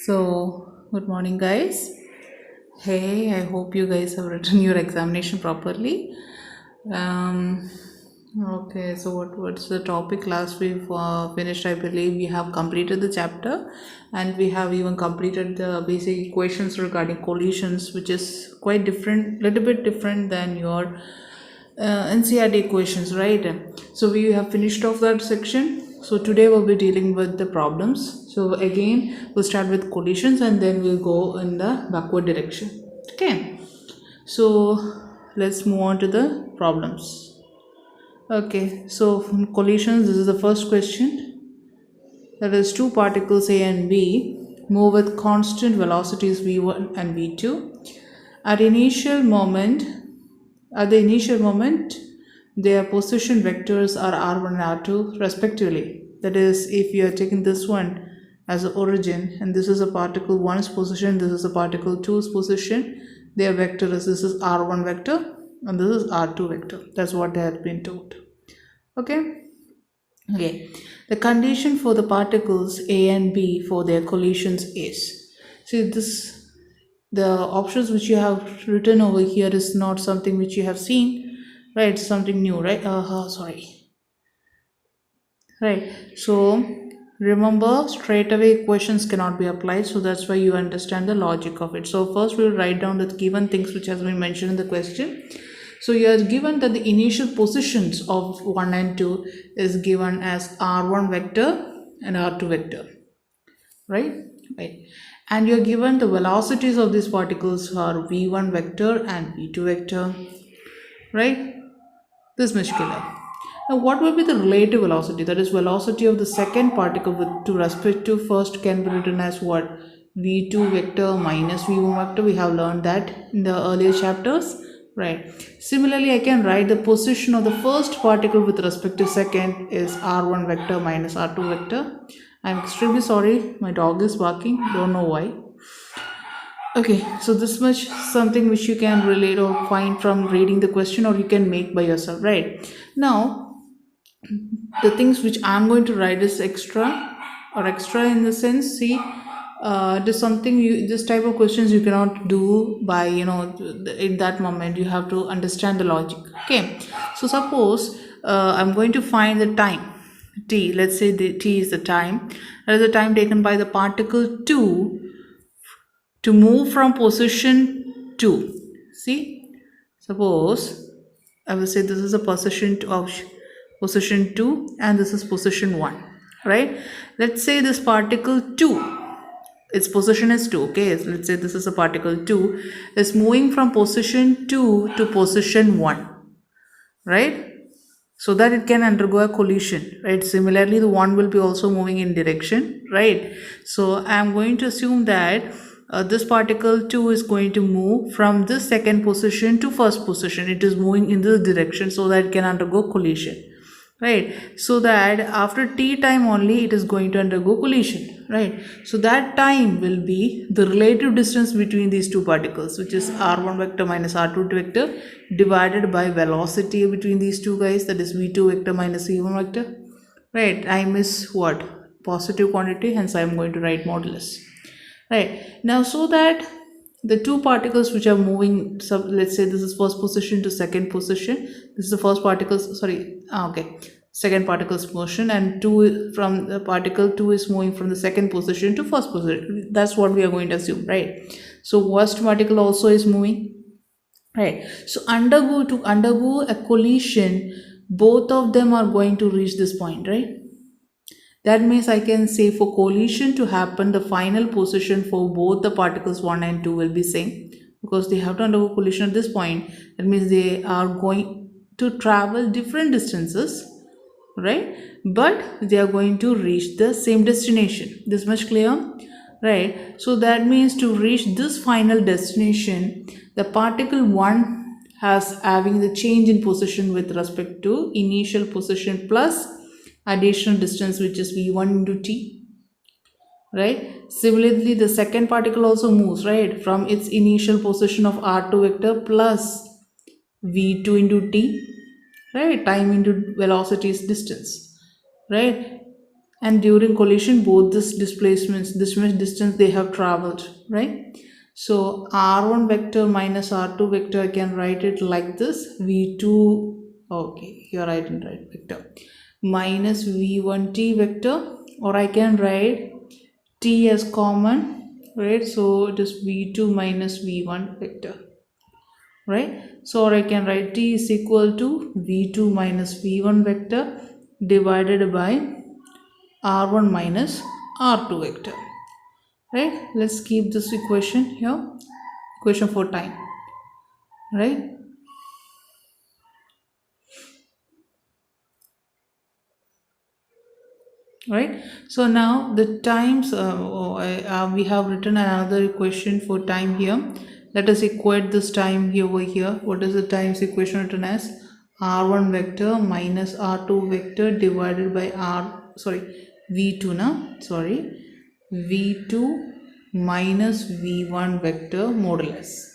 Good morning, guys. Hey, I hope you guys have written your examination properly. Um, okay, so what's the topic? Last we've finished, I believe we have completed the chapter, and we have even completed the basic equations regarding collisions, which is quite different, little bit different than your NCRT equations, right? So we have finished off that section. So today we'll be dealing with the problems. So again, we'll start with collisions and then we'll go in the backward direction. Okay. So let's move on to the problems. Okay. So from collisions, this is the first question. That is two particles A and B move with constant velocities v1 and v2. At initial moment, at the initial moment, their position vectors are r1 and r2 respectively. That is, if you are taking this one as the origin and this is a particle 1's position, this is a particle 2's position, their vector is this is r1 vector and this is r2 vector. That's what they have been told. Okay. Okay. The condition for the particles A and B for their collisions is, see this, the options which you have written over here is not something which you have seen, right? It's something new, right? Sorry, right. So remember, straight away equations cannot be applied, so that's why you understand the logic of it. So first we'll write down the given things which has been mentioned in the question. So you are given that the initial positions of 1 and 2 is given as r1 vector and r2 vector, right? Right. And you're given the velocities of these particles are v1 vector and v2 vector, right? This much clear. Now what will be the relative velocity? That is velocity of the second particle with to respect to first can be written as what? v2 vector minus v1 vector. We have learned that in the earlier chapters, right? Similarly, I can write the position of the first particle with respect to second is r1 vector minus r2 vector. I'm extremely sorry, my dog is barking, don't know why. Okay, so this much something which you can relate or find from reading the question, or you can make by yourself, right? Now, the things which I'm going to write is extra, or extra in the sense, see, it is something you, this type of questions you cannot do by, in that moment, you have to understand the logic. Okay, so suppose I'm going to find the time t, let's say the t is the time, that is the time taken by the particle 2 to move from position 2. See, suppose I will say this is a position of position 2 and this is position 1, right? Let's say this particle 2, its position is 2. Okay, so let's say this is a particle 2 is moving from position 2 to position 1, right? So that it can undergo a collision, right? Similarly, the 1 will be also moving in direction, right? So I'm going to assume that this particle 2 is going to move from this second position to first position. It is moving in this direction so that it can undergo collision, right? So that after t time only it is going to undergo collision, right? So that time will be the relative distance between these two particles, which is r1 vector minus r2 vector divided by velocity between these two guys, that is v2 vector minus v1 vector, right? Time is what? Positive quantity, hence I am going to write modulus, right? Now, so that the two particles which are moving, so let's say this is first position to second position, this is the first particle, sorry, okay, second particle's motion, and 2 from the particle 2 is moving from the second position to first position. That's what we are going to assume, right? So first particle also is moving, right? So to undergo a collision, both of them are going to reach this point, right? That means I can say for collision to happen, the final position for both the particles 1 and 2 will be same, because they have to undergo collision at this point. That means they are going to travel different distances, right? But they are going to reach the same destination. This much clear, right? So that means to reach this final destination, the particle 1 has having the change in position with respect to initial position plus additional distance, which is v1 into t, right? Similarly, the second particle also moves, right, from its initial position of r2 vector plus v2 into t, right? Time into velocity is distance, right? and during collision both this displacements, this much distance they have traveled, right? So r1 vector minus r2 vector, I can write it like this: v2, okay, you're right in right vector, minus v1t vector, or I can write t as common, right? So it is v2 minus v1 vector, right? So or I can write t is equal to v2 minus v1 vector divided by r1 minus r2 vector, right? Let's keep this equation here, equation for time, right? Right, so now the times we have written another equation for time here. Let us equate this time here over here. What is the times equation written as? R1 vector minus R2 vector divided by V2 now, V2 minus V1 vector modulus,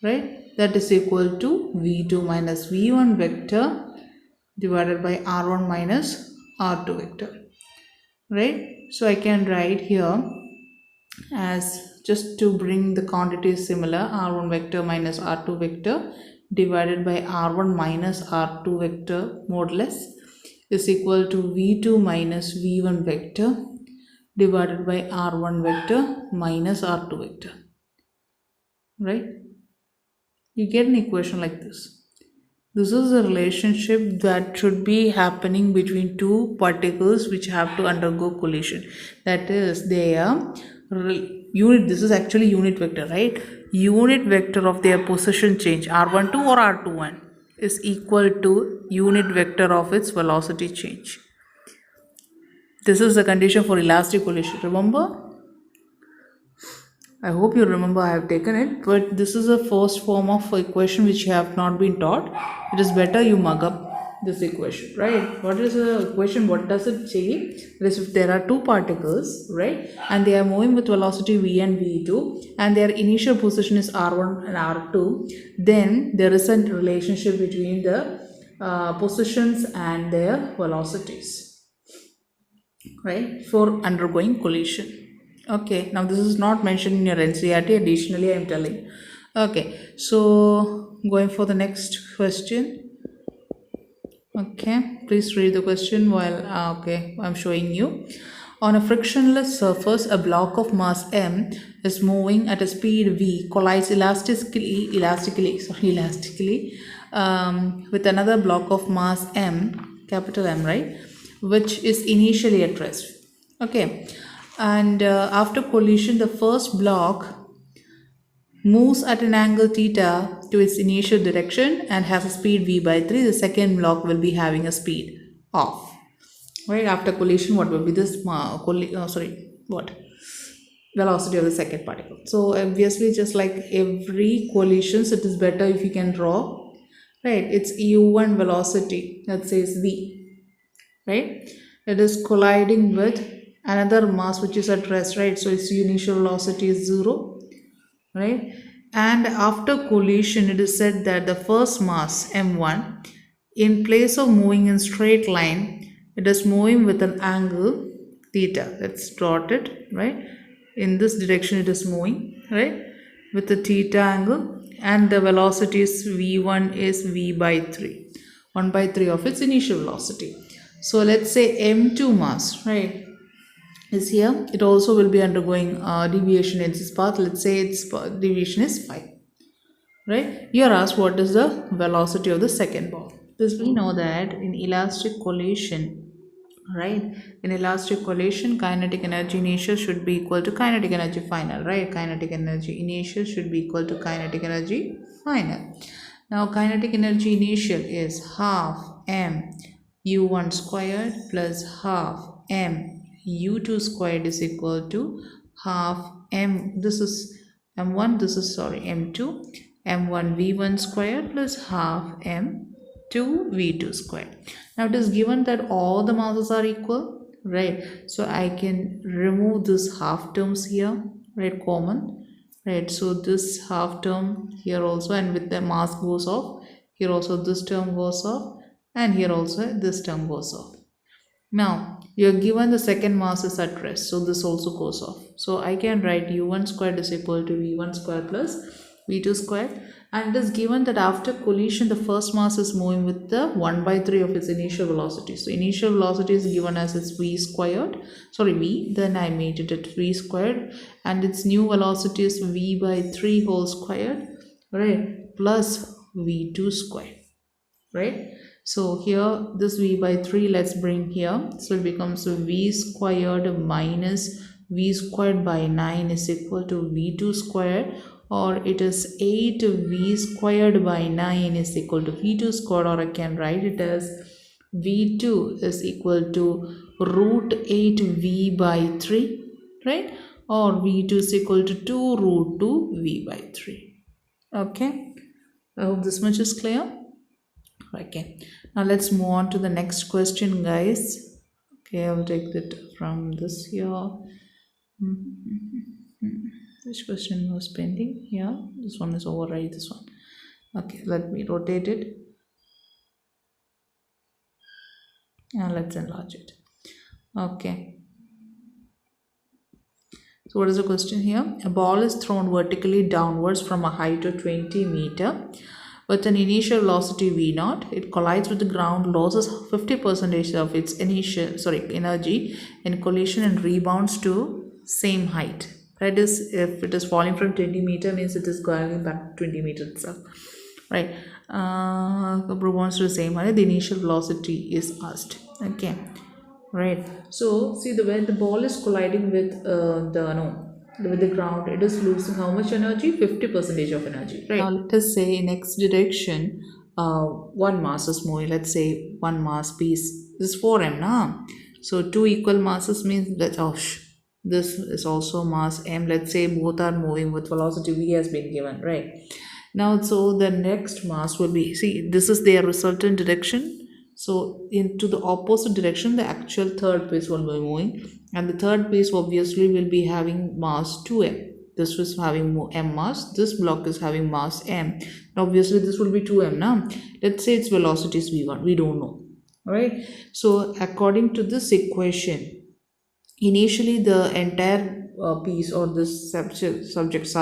right? That is equal to V2 minus V1 vector divided by R1 minus R2 vector, right? So I can write here as, just to bring the quantities similar, r1 vector minus r2 vector divided by r1 minus r2 vector modulus is equal to v2 minus v1 vector divided by r1 vector minus r2 vector, right? You get an equation like this. This is a relationship that should be happening between two particles which have to undergo collision. That is, their unit, this is actually unit vector, right? Unit vector of their position change, r12 or r21, is equal to unit vector of its velocity change. This is the condition for elastic collision, remember? I hope you remember I have taken it, but this is a first form of equation which you have not been taught. It is better you mug up this equation, right? What is the equation? What does it say? It is, if there are two particles, right, and they are moving with velocity v and v2, and their initial position is r1 and r2, then there is a relationship between the positions and their velocities, right, for undergoing collision. Okay, now this is not mentioned in your NCERT, additionally I am telling. Okay, so going for the next question. Okay, please read the question while okay, I'm showing you. On a frictionless surface, a block of mass m is moving at a speed v, collides elastically with another block of mass m, capital M, right, which is initially at rest. Okay, and after collision, the first block moves at an angle theta to its initial direction and has a speed v by 3. The second block will be having a speed of, right, after collision, what will be this velocity of the second particle. So obviously, just like every collisions, it is better if you can draw, right, it's u1 velocity, that says v, right, it is colliding with another mass which is at rest, right, so its initial velocity is 0, right, and after collision it is said that the first mass m1, in place of moving in straight line, it is moving with an angle theta. Let's draw it, right, in this direction it is moving, right, with the theta angle, and the velocity is v1 is v by 3, 1 by 3 of its initial velocity. So let's say m2 mass, right, is here. It also will be undergoing deviation in this path. Let's say its deviation is 5, right. You are asked what is the velocity of the second ball. This we know that in elastic collision, right, in elastic collision, kinetic energy initial should be equal to kinetic energy final, right, kinetic energy initial should be equal to kinetic energy final. Now kinetic energy initial is half m u1 squared plus half m u2 squared is equal to half m, this is m1, this is m2, m1 v1 squared plus half m2 v2 squared. Now it is given that all the masses are equal, right, so I can remove this half terms here, right, common, right, so this half term here also, and with the mass goes off, here also this term goes off, and here also this term goes off, Now, you are given the second mass is at rest, so this also goes off. So I can write u1 squared is equal to v1 squared plus v2 squared. And it is given that after collision, the first mass is moving with the 1 by 3 of its initial velocity. So initial velocity is given as its v squared, sorry v, then I made it at v squared, and its new velocity is v by 3 whole squared, right, plus v2 squared, right? So here this v by 3, let's bring here, so it becomes v squared minus v squared by 9 is equal to v2 squared, or it is 8v squared by 9 is equal to v2 squared, or I can write it as v2 is equal to root 8v by 3, right, or v2 is equal to 2 root 2 v by 3. Okay, I hope this much is clear. Okay, now let's move on to the next question, guys. Okay, I'll take that from this here. Which question was pending? Yeah, this one is override this one. Okay, let me rotate it and let's enlarge it. Okay, so what is the question here? A ball is thrown vertically downwards from a height of 20 meter with an initial velocity v0. It collides with the ground, loses 50% of its energy in collision, and rebounds to same height. That is, if it is falling from 20 meter, means it is going back 20 meter itself, right? Rebounds to the same height. The initial velocity is asked. Okay, right. So see, when the ball is colliding with the ground, it is losing how much energy? 50% of energy, right? Now let us say in x direction, one mass is moving. Let's say one mass piece is 4m now. So two equal masses means that this is also mass m. Let's say both are moving with velocity v has been given, right? Now, so the next mass will be, see, this is their resultant direction. So into the opposite direction, the actual third piece will be moving, and the third piece obviously will be having mass 2m. This was having m mass, this block is having mass m. Obviously this will be 2m now. Let's say its velocity is v1, we don't know. Alright, so according to this equation, initially the entire piece or this subject,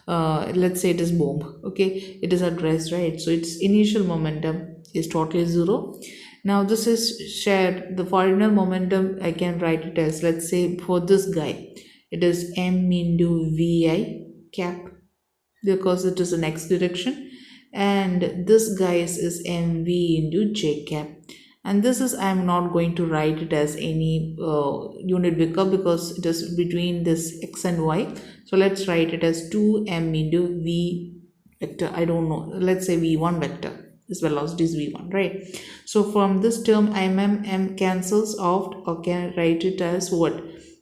let's say it is bomb, okay, it is at rest, right? So its initial momentum is totally 0. Now this is shared, the final momentum I can write it as, let's say for this guy, it is m into vi cap, because it is in x direction, and this guy is mv into j cap. And this is, I am not going to write it as any unit vector because it is between this x and y. So let's write it as 2m into v vector, I don't know, let's say v1 vector. This velocity is v1, right? So from this term, m cancels off, or can write it as what?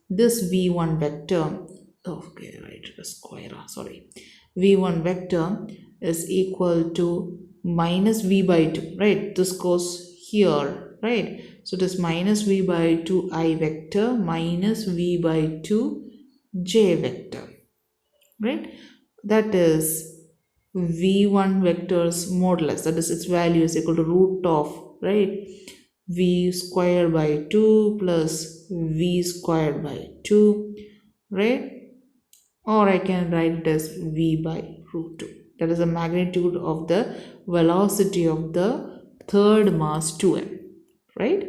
This v1 vector, okay, right, square, sorry, v1 vector is equal to minus v by 2, right? This goes here, right? So it is minus v by 2 I vector minus v by 2 j vector, right? That is v1 vector's modulus, that is its value is equal to root of, right, v squared by 2 plus v squared by 2, right? Or I can write it as v by root 2. That is the magnitude of the velocity of the third mass 2m, right,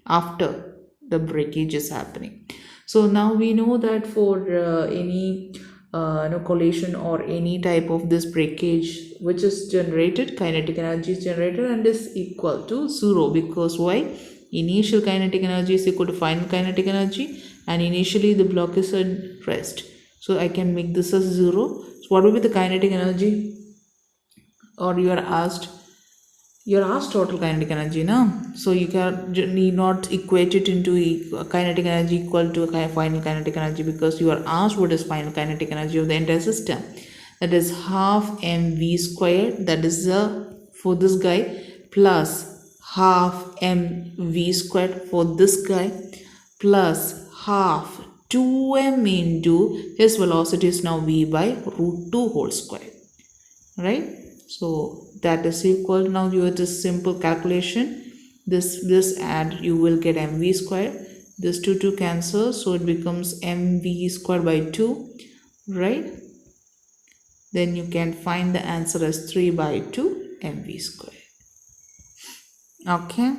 after the breakage is happening. So now we know that for any collision or any type of this breakage which is generated, kinetic energy is generated and is equal to 0, because why? Initial kinetic energy is equal to final kinetic energy, and initially the block is at rest. So I can make this as 0. So what will be the kinetic energy? Or you are asked total kinetic energy now. So you need not equate it into kinetic energy equal to final kinetic energy, because you are asked what is final kinetic energy of the entire system. That is half mv squared, that is for this guy, plus half mv squared for this guy, plus half 2m into his velocity is now v by root 2 whole square, right? So that is equal, now you have this simple calculation, this add, you will get mv square. This 2 cancel, so it becomes mv square by 2, right? Then you can find the answer as 3 by 2 mv square. Okay,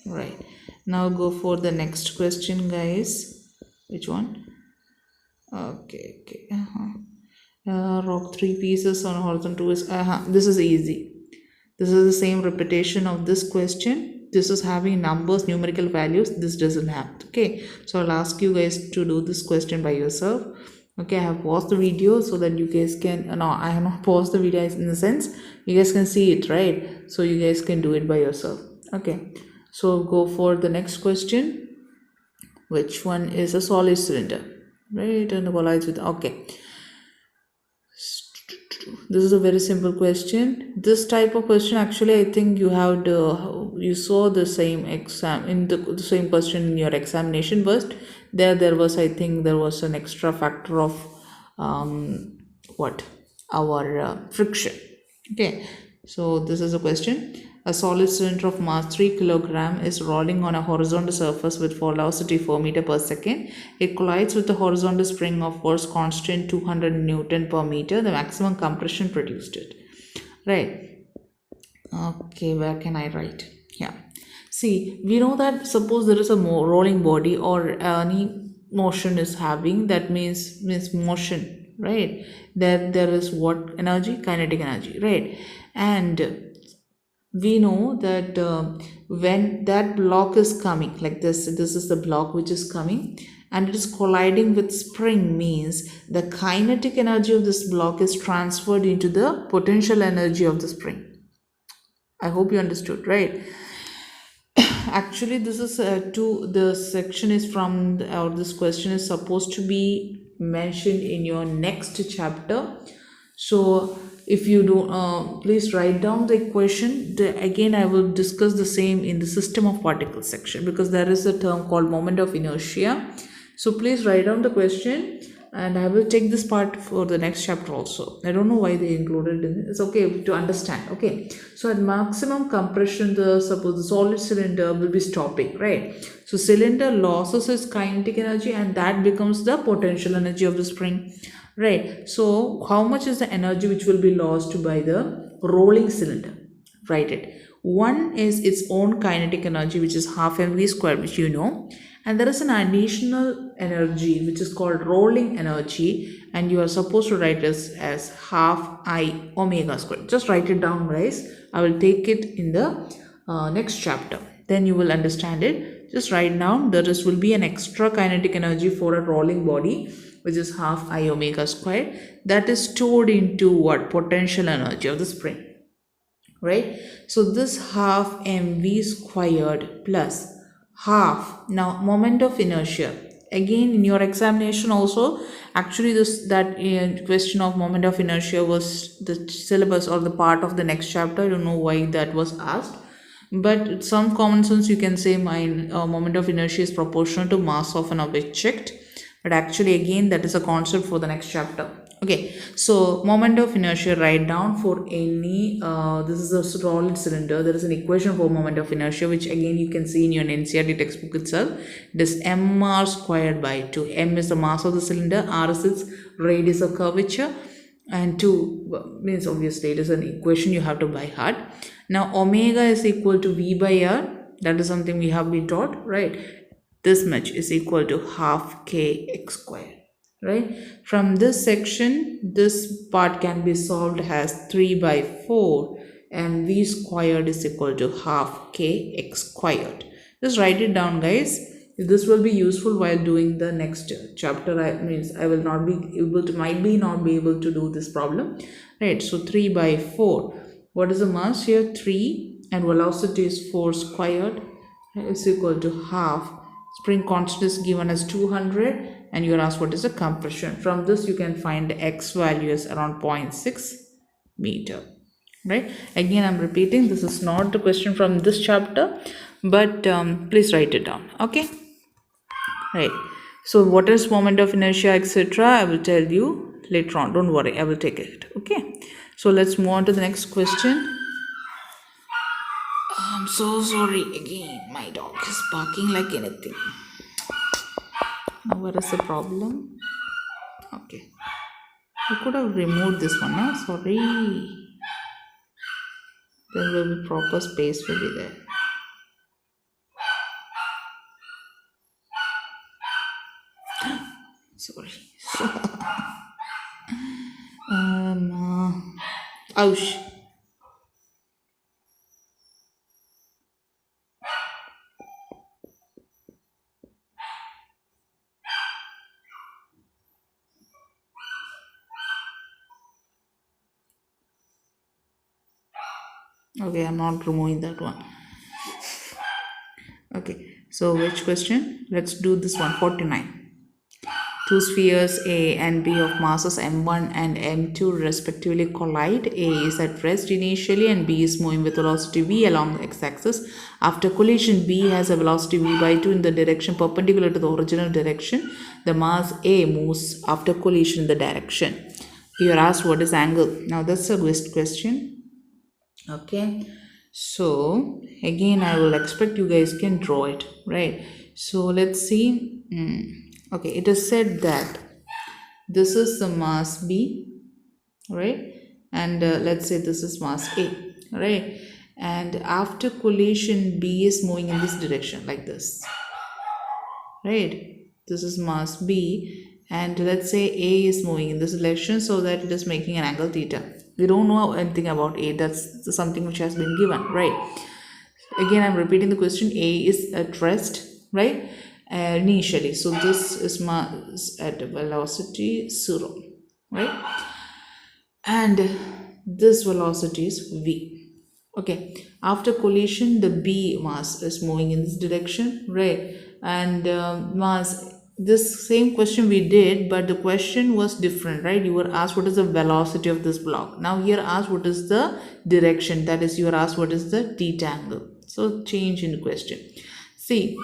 right. Now go for the next question, guys. Which one? Okay. Rock 3 pieces on horizon 2 is this is easy. This is the same repetition of this question. This is having numbers, numerical values. This doesn't have. Okay, so I'll ask you guys to do this question by yourself. Okay, I have paused the video so that you guys can, no, I have not paused the video in the sense you guys can see it, right? So you guys can do it by yourself. Okay, so go for the next question. Which one is a solid cylinder, right? And collides with, okay. This is a very simple question. This type of question, actually, I think you have you saw the same exam in the same question in your examination, but there was, I think there was an extra factor of our friction. Okay, so this is a question. A solid cylinder of mass 3 kg is rolling on a horizontal surface with velocity 4 meters per second. It collides with the horizontal spring of force constant 200 Newton per meter. The maximum compression produced it. Right. Okay, where can I write? Yeah. See, we know that suppose there is a rolling body or any motion is having, that means motion, right? There is what energy? Kinetic energy, right? And we know that when that block is coming like this is the block which is coming and it is colliding with spring, means the kinetic energy of this block is transferred into the potential energy of the spring. I hope you understood, right? Actually, this is the section is from or this question is supposed to be mentioned in your next chapter. So if you do, please write down the equation. Again, I will discuss the same in the system of particles section, because there is a term called moment of inertia. So please write down the question, and I will take this part for the next chapter also. I don't know why they included it. It's okay to understand. Okay, so at maximum compression, suppose the solid cylinder will be stopping, right? So cylinder loses its kinetic energy, and that becomes the potential energy of the spring. Right, so how much is the energy which will be lost by the rolling cylinder? Write it. One is its own kinetic energy, which is half mv square, which you know, and there is an additional energy which is called rolling energy, and you are supposed to write this as half I omega square. Just write it down, guys. I will take it in the next chapter, then you will understand it. Just write down that this will be an extra kinetic energy for a rolling body, which is half I omega square, that is stored into what? Potential energy of the spring, right? So this half mv squared plus half, now moment of inertia. Again, in your examination also, actually that question of moment of inertia was the syllabus or the part of the next chapter. I don't know why that was asked, but some common sense you can say my moment of inertia is proportional to mass of an object. But actually, again, that is a concept for the next chapter. Okay, so moment of inertia, write down for any this is a solid cylinder. There is an equation for moment of inertia, which again you can see in your NCERT textbook itself. It is mr squared by 2. M is the mass of the cylinder, r is its radius of curvature, and 2 means obviously it is an equation you have to by heart. Now omega is equal to v by r. That is something we have been taught, right? This much is equal to half kx squared, right? From this section, this part can be solved as 3 by 4 and v squared is equal to half kx squared. Just write it down, guys. This will be useful while doing the next chapter. I will not be able to, might be not be able to do this problem, right? So 3 by 4. What is the mass here? 3, and velocity is 4 squared is equal to half. Spring constant is given as 200, and you are asked what is the compression. From this you can find the x value is around 0.6 meter, right? Again, I'm repeating, this is not the question from this chapter, but please write it down. Okay, right? So what is moment of inertia, etc., I will tell you later on. Don't worry, I will take it. Okay, so let's move on to the next question. I'm so sorry again. My dog is barking like anything. Now, what is the problem? Okay. I could have removed this one. Huh? Sorry. Then will be proper space will be there. Sorry. Ouch. Okay, I'm not removing that one. Okay, so which question? Let's do this one. 49. Two spheres A and B of masses m1 and m2 respectively collide. A is at rest initially and B is moving with velocity v along the x-axis. After collision, B has a velocity v by 2 in the direction perpendicular to the original direction. The mass A moves after collision in the direction. You are asked what is angle. Now that's a question. Okay, so again I will expect you guys can draw it, right? So let's see. Okay, it is said that this is the mass B, right? And let's say this is mass A, right? And after collision, B is moving in this direction like this, right? This is mass B, and let's say A is moving in this direction, so that it is making an angle theta. We don't know anything about A. That's something which has been given, right? Again, I'm repeating the question. A is at rest, right? Initially, so this is mass at velocity 0, right? And this velocity is v. Okay, after collision, the B mass is moving in this direction, right? And mass, this same question we did, but the question was different, right? You were asked what is the velocity of this block. Now here asked what is the direction, that is you are asked what is the theta angle. So change in the question. See,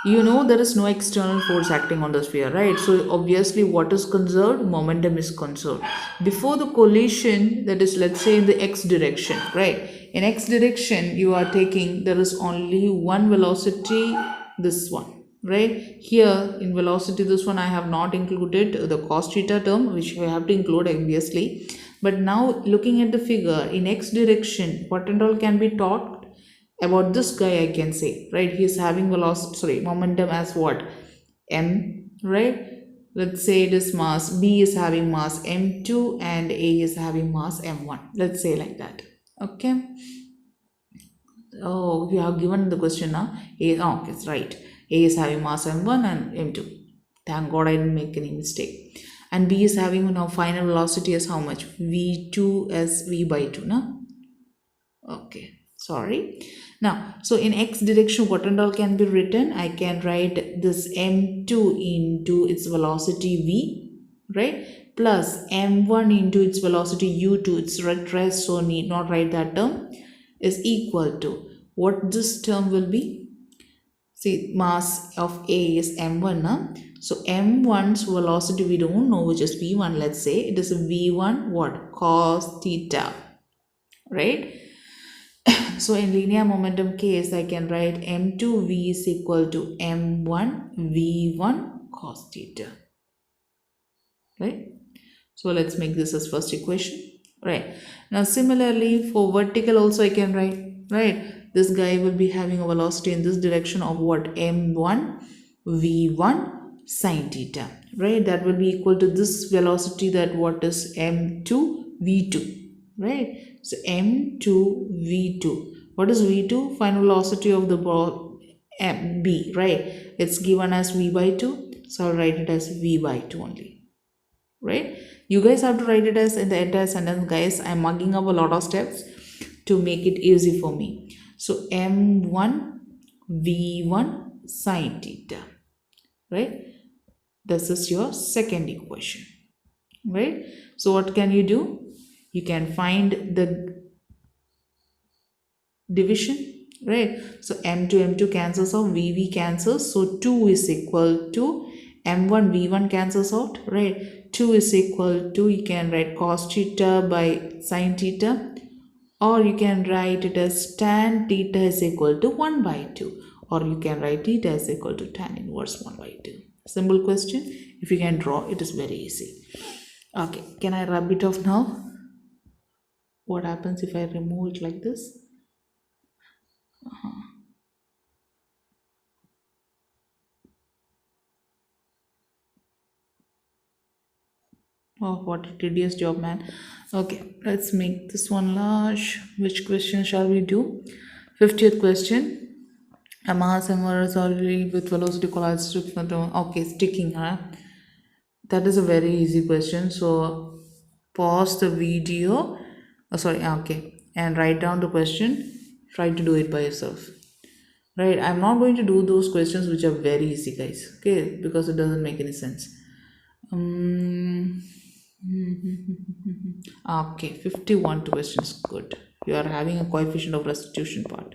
you know there is no external force acting on the sphere, right? So obviously what is conserved? Momentum is conserved. Before the collision, that is, let's say in the x direction, right? In x direction you are taking, there is only one velocity, this one, right? Here in velocity, this one I have not included the cos theta term, which I have to include obviously. But now looking at the figure, in x direction, what and all can be taught about this guy? I can say, right, he is having velocity, momentum as what? M, right? Let's say it is mass, B is having mass m2 and A is having mass m1. Let's say like that. Okay. Oh, you have given the question now. Oh, okay, it's right. A is having mass m1 and m2. Thank God I didn't make any mistake. And B is having now final velocity as how much? v2 as v by 2, no? Okay, sorry. Now, so in x direction, what and all can be written? I can write this m2 into its velocity v, right? Plus m1 into its velocity u2, it's at rest, so need not write that term, is equal to what this term will be. See, mass of A is m1, na? So m1's velocity we don't know, which is v1. Let's say it is v1 what? Cos theta, right? So in linear momentum case, I can write m2v is equal to m1 v1 cos theta, right? So let's make this as first equation, right? Now similarly for vertical also I can write, right? This guy will be having a velocity in this direction of what? m1 v1 sine theta, right? That will be equal to this velocity, that what is m2 v2, right? So m2 v2, what is v2? Final velocity of the ball b, right? It's given as v by 2, so I'll write it as v by 2 only, right? You guys have to write it as in the entire sentence, guys. I'm mugging up a lot of steps to make it easy for me. So m1 v1 sine theta, right? This is your second equation, right? So what can you do? You can find the division, right? So m2 cancels out, v cancels, so 2 is equal to m1 v1 cancels out, right? 2 is equal to, you can write cos theta by sine theta, or you can write it as tan theta is equal to 1 by 2, or you can write theta is equal to tan inverse 1 by 2. Simple question. If you can draw, it is very easy. Okay, can I rub it off now? What happens if I remove it like this? Oh, what a tedious job, man. Okay, let's make this one large. Which question shall we do? 50th question. A mass emerges already with velocity collides with okay, sticking, huh? That is a very easy question. So pause the video. Oh, sorry, okay, and write down the question. Try to do it by yourself. Right, I'm not going to do those questions which are very easy, guys. Okay, because it doesn't make any sense. Okay, 51 questions. Good. You are having a coefficient of restitution part.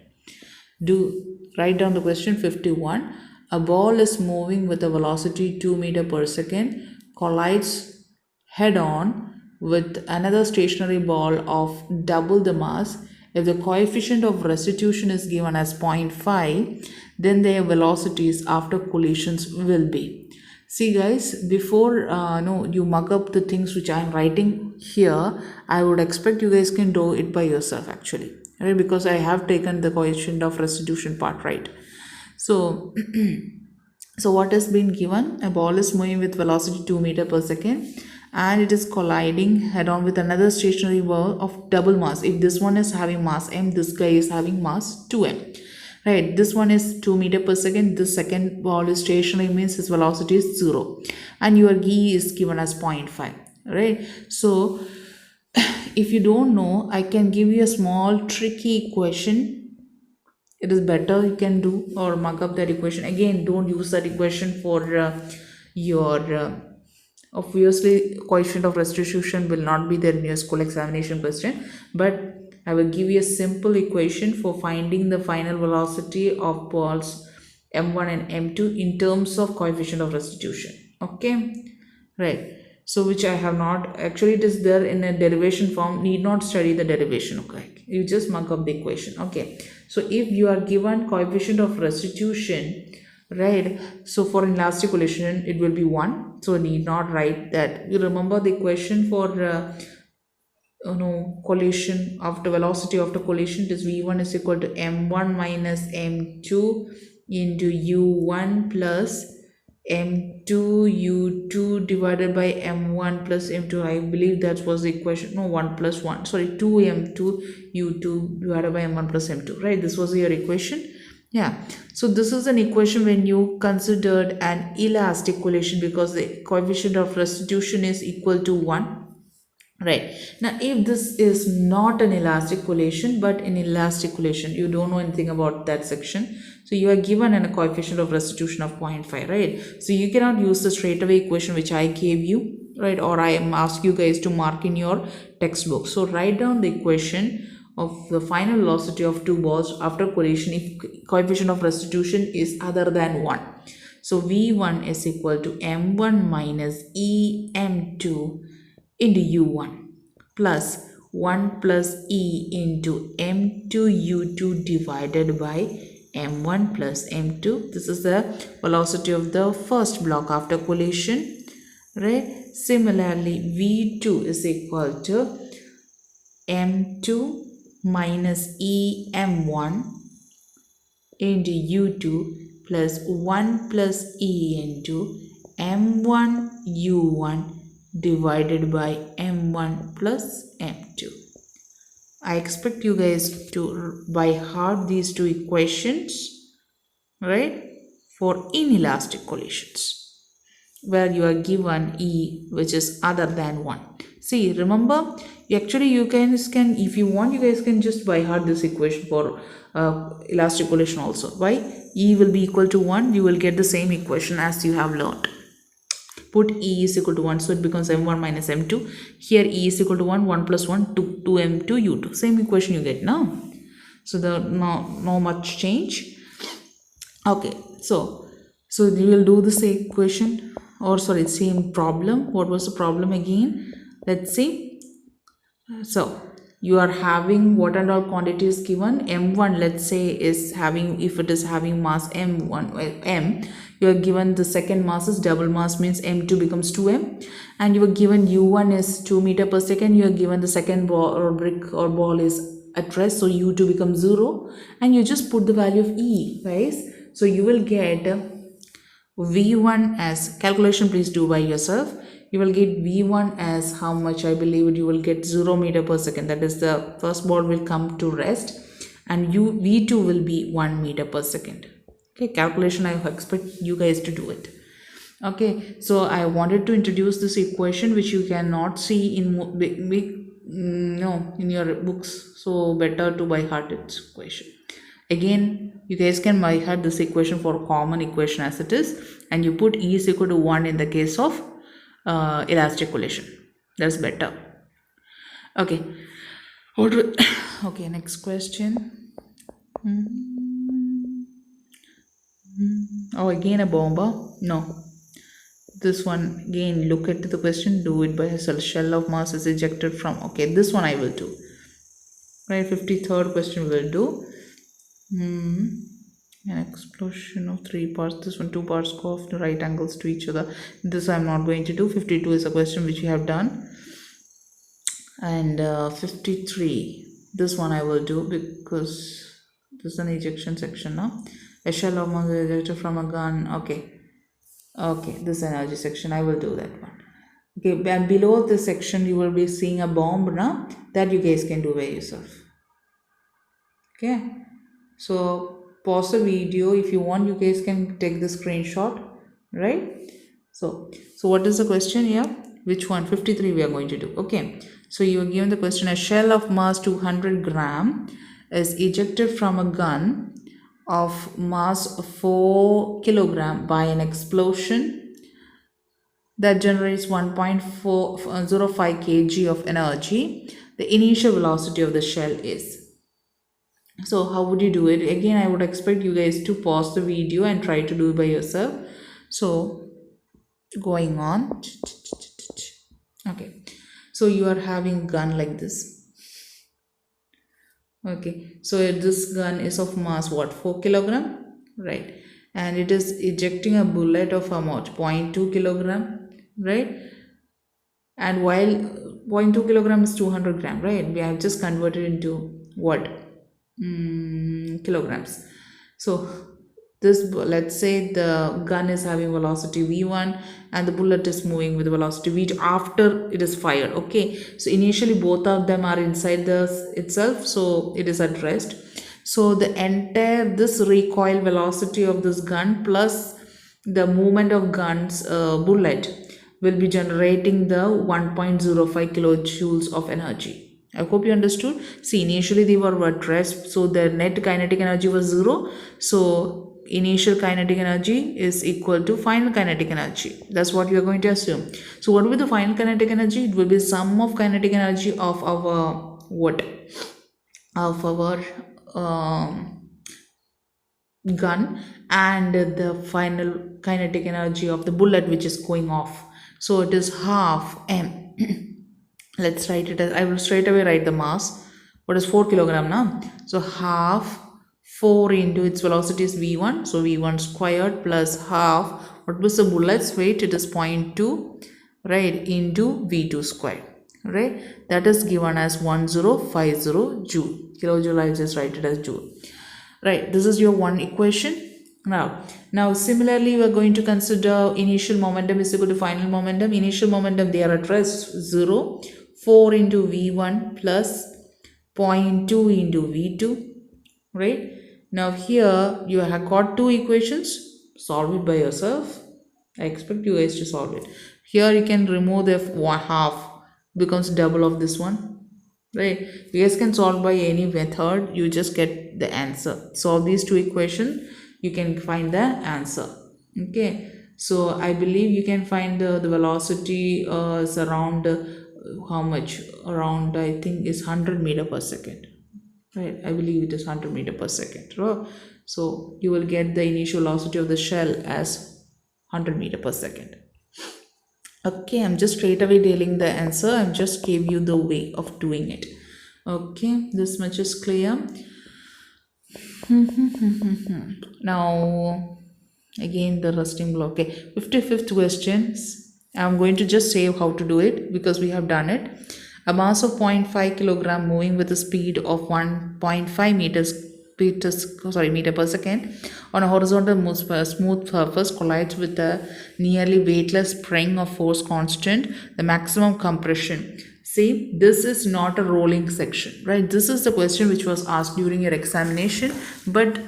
Do write down the question 51. A ball is moving with a velocity 2 meter per second, collides head on with another stationary ball of double the mass. If the coefficient of restitution is given as 0.5, then their velocities after collisions will be. See guys, before no you mug up the things which I am writing here, I would expect you guys can do it by yourself actually, right? Because I have taken the coefficient of restitution part, right? So so what has been given? A ball is moving with velocity 2 meter per second and it is colliding head on with another stationary ball of double mass. If this one is having mass m, this guy is having mass 2m. Right, this one is 2 meter per second. The second ball is stationary, means its velocity is 0, and your e is given as 0.5. Right, so if you don't know, I can give you a small tricky equation. It is better you can do or mark up that equation. Again, don't use that equation for your obviously coefficient of restitution will not be there in your school examination question, but I will give you a simple equation for finding the final velocity of balls m1 and m2 in terms of coefficient of restitution. Okay, right. So which I have not, actually it is there in a derivation form, need not study the derivation. Okay, you just mark up the equation. Okay, so if you are given coefficient of restitution, right, so for inelastic collision it will be 1, so need not write that. You remember the equation for collision after velocity after collision, it is v1 is equal to m1 minus m2 into u1 plus m2 u2 divided by m1 plus m2. I believe that was the equation. No, 1 plus 1, sorry, 2m2 u2 divided by m1 plus m2, right? This was your equation. Yeah, so this is an equation when you considered an elastic collision because the coefficient of restitution is equal to 1. Right, now if this is not an elastic collision but an elastic collision, you don't know anything about that section, so you are given a coefficient of restitution of 0.5, right? So you cannot use the straightaway equation which I gave you, right, or I am asked you guys to mark in your textbook. So write down the equation of the final velocity of two balls after collision if coefficient of restitution is other than 1. So v1 is equal to m1 minus em2 into u1 plus 1 plus e into m2 u2 divided by m1 plus m2. This is the velocity of the first block after collision, right? Similarly, v2 is equal to m2 minus e m1 into u2 plus 1 plus e into m1 u1 divided by m1 plus m2. I expect you guys to by heart these two equations, right, for inelastic collisions where you are given e which is other than 1. See, remember, actually you guys can, if you want, you guys can just by heart this equation for elastic collision also. Why? E will be equal to 1, you will get the same equation as you have learned. Put e is equal to 1, so it becomes m1 minus m2. Here e is equal to 1, 1 plus 1, 2, 2m2 u2. Same equation you get now. So there no much change. Okay, so we will do the same equation, or sorry, same problem. What was the problem again? Let's see. So you are having what and all quantity is given. M1, let's say, is having, if it is having mass M1, M, you are given the second mass is double mass, means M2 becomes 2M, and you are given U1 is 2 meter per second, you are given the second ball or brick or ball is at rest, so U2 becomes 0, and you just put the value of E, guys. So you will get V1 as, calculation please do by yourself, you will get V1 as how much, I believe you will get 0 meter per second, that is the first ball will come to rest, and V2 will be 1 meter per second. Okay, calculation, I expect you guys to do it. Okay, so I wanted to introduce this equation which you cannot see in in your books, so better to by heart its equation. Again, you guys can by heart this equation for common equation as it is, and you put E is equal to 1 in the case of elastic collision. That's better. Okay. Okay, next question. Oh, again a bomber? No. This one, again, look at the question, do it by yourself. Shell of mass is ejected from, okay, this one I will do. Right, 53rd question will do. An explosion of 3 parts, this one 2 parts go off the right angles to each other. This I'm not going to do. 52 is a question which we have done, and 53, this one I will do because this is an ejection section now. A shell of mass is ejected from a gun. Okay, this energy section I will do that one. Okay, and below this section you will be seeing a bomb now, that you guys can do by yourself. Okay, so pause the video. If you want, you guys can take the screenshot, right? So what is the question here? Which one? 53 we are going to do. Okay, so you are given the question, a shell of mass 200 gram is ejected from a gun of mass 4 kilogram by an explosion that generates 1.405 kg of energy. The initial velocity of the shell is. So how would you do it? Again, I would expect you guys to pause the video and try to do it by yourself. So going on. Okay, so you are having gun like this. Okay, so this gun is of mass what, 4 kilogram, right? And it is ejecting a bullet of how much, 0.2 kilogram, right? And while 0.2 kilogram is 200 gram, right? We have just converted into what, kilograms. So this, let's say the gun is having velocity v1 and the bullet is moving with velocity v2 after it is fired. Okay, so initially both of them are inside the itself, so it is at rest. So the entire this recoil velocity of this gun plus the movement of gun's bullet will be generating the 1.05 kilojoules of energy. I hope you understood. See, initially they were at rest, so the net kinetic energy was 0. So initial kinetic energy is equal to final kinetic energy. That's what we are going to assume. So what will be the final kinetic energy? It will be sum of kinetic energy of our what? Of our gun and the final kinetic energy of the bullet which is going off. So it is half m. Let's write it as, I will straight away write the mass. What is 4 kilogram now? So half 4 into its velocity is v1, so v1 squared plus half, what was the bullet's weight? It is 0.2, right, into v2 squared, right? That is given as 1050 joule. Kilojoule, I just write it as joule, right? This is your one equation. Now similarly we are going to consider initial momentum is equal to final momentum. Initial momentum, they are at rest, 0. 4 into v1 plus 0.2 into v2, right? Now here you have got two equations. Solve it by yourself. I expect you guys to solve it. Here you can remove the half, becomes double of this one, right? You guys can solve by any method, you just get the answer. Solve these two equations, you can find the answer. Okay, so I believe you can find the velocity is around how much, around I think is 100 meter per second, right? I believe it is 100 meter per second, right? So you will get the initial velocity of the shell as 100 meter per second. Okay, I'm just straight away telling the answer. I'm just gave you the way of doing it. Okay, this much is clear. Now, again, the resting block. Okay, 55th questions. I'm going to just say how to do it because we have done it. A mass of 0.5 kilogram moving with a speed of 1.5 meter per second on a horizontal smooth surface collides with a nearly weightless spring of force constant, the maximum compression. See, this is not a rolling section, right? This is the question which was asked during your examination, but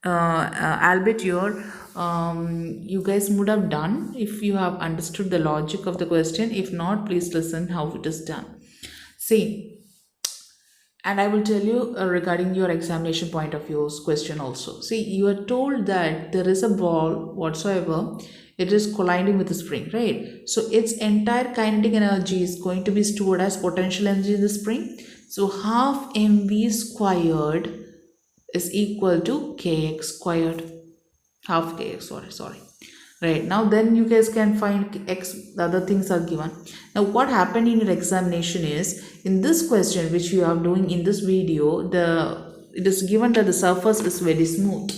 albeit you guys would have done if you have understood the logic of the question. If not, please listen how it is done. See, and I will tell you regarding your examination point of views question also. See, you are told that there is a ball whatsoever, it is colliding with the spring, right? So its entire kinetic energy is going to be stored as potential energy in the spring. So half mv squared is equal to kx squared, half kx, sorry. Right, now then you guys can find x, the other things are given. Now what happened in your examination is, in this question which you are doing in this video, it is given that the surface is very smooth.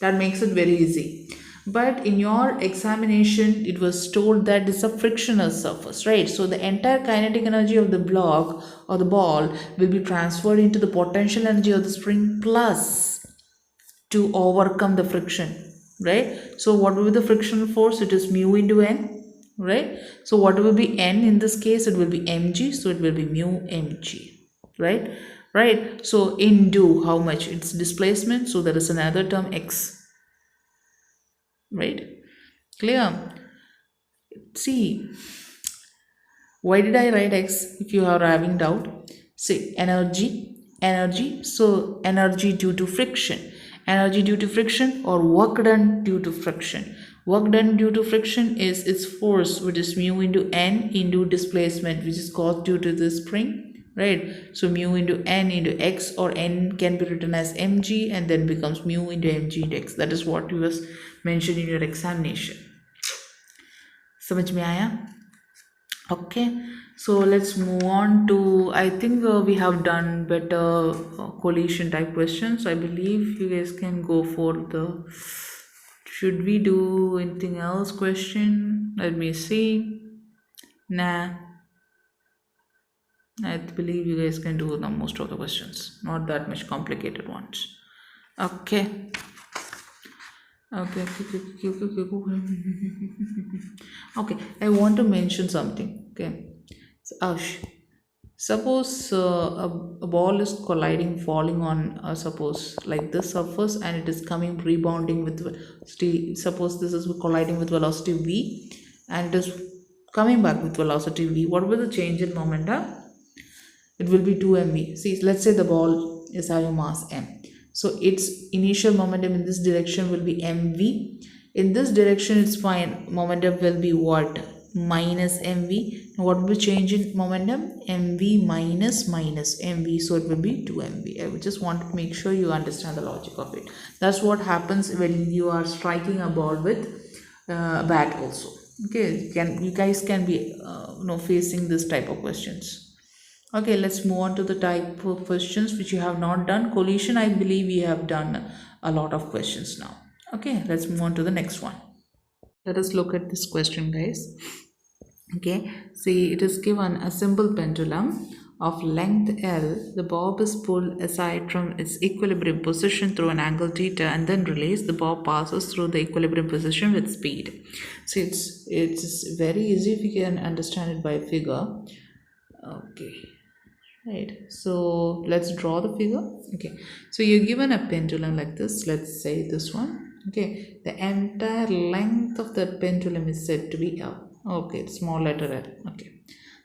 That makes it very easy. But in your examination it was told that it's a frictional surface, right? So the entire kinetic energy of the block or the ball will be transferred into the potential energy of the spring plus to overcome the friction, right? So what will be the frictional force? It is mu into n, right? So what will be n in this case? It will be mg, so it will be mu mg, right? So into how much? It's displacement, so there is another term x, right? Clear? See, why did I write x if you are having doubt? See, energy, so energy due to friction, energy due to friction or work done due to friction. Work done due to friction is its force, which is mu into n into displacement, which is caused due to the spring, right? So mu into n into x, or n can be written as mg and then becomes mu into mg into x. That is what was mentioned in your examination. समझ में आया? Okay, so let's move on to, I think we have done better collision type questions. I believe you guys can go for the, should we do anything else question? Let me see. Nah, I believe you guys can do the most of the questions, not that much complicated ones. Okay. Okay. Okay, I want to mention something. Okay, so, suppose a ball is colliding, falling on suppose like this surface, and it is coming rebounding with velocity. Suppose this is colliding with velocity v, and it is coming back with velocity v. What will the change in momentum? It will be 2mv. See, let's say the ball is having mass m. So its initial momentum in this direction will be mv. In this direction, its fine momentum will be what? Minus mv. What will be change in momentum? mv minus mv. So it will be 2mv. I just want to make sure you understand the logic of it. That's what happens when you are striking a ball with a bat also. Okay, you guys can be facing this type of questions. Okay, let's move on to the type of questions which you have not done. Collision, I believe we have done a lot of questions now. Okay, let's move on to the next one. Let us look at this question, guys. Okay, see, it is given a simple pendulum of length L. The bob is pulled aside from its equilibrium position through an angle theta and then released. The bob passes through the equilibrium position with speed. So it's very easy if you can understand it by figure. Okay, right, so let's draw the figure. Okay, so you're given a pendulum like this, let's say this one. Okay, the entire length of the pendulum is said to be L. Okay, small letter L. Okay,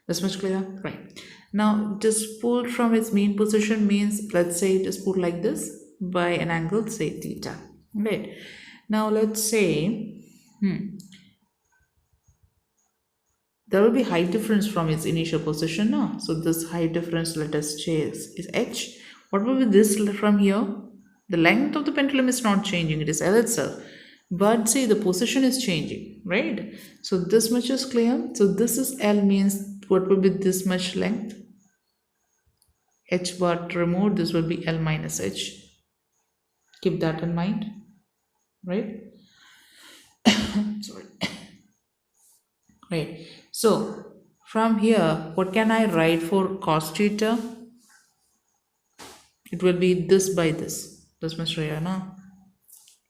that's much clear, right? Now it is pulled from its mean position, means let's say it is pulled like this by an angle, say theta, right? Now let's say there will be height difference from its initial position now. So this height difference, let us say, is h. What will be this from here? The length of the pendulum is not changing, it is L itself. But see, the position is changing, right? So this much is clear. So this is L, means what will be this much length, h bar removed, this will be L minus h. Keep that in mind, right? Sorry. Right. So from here, what can I write for cos theta? It will be this by this. This much clear, no?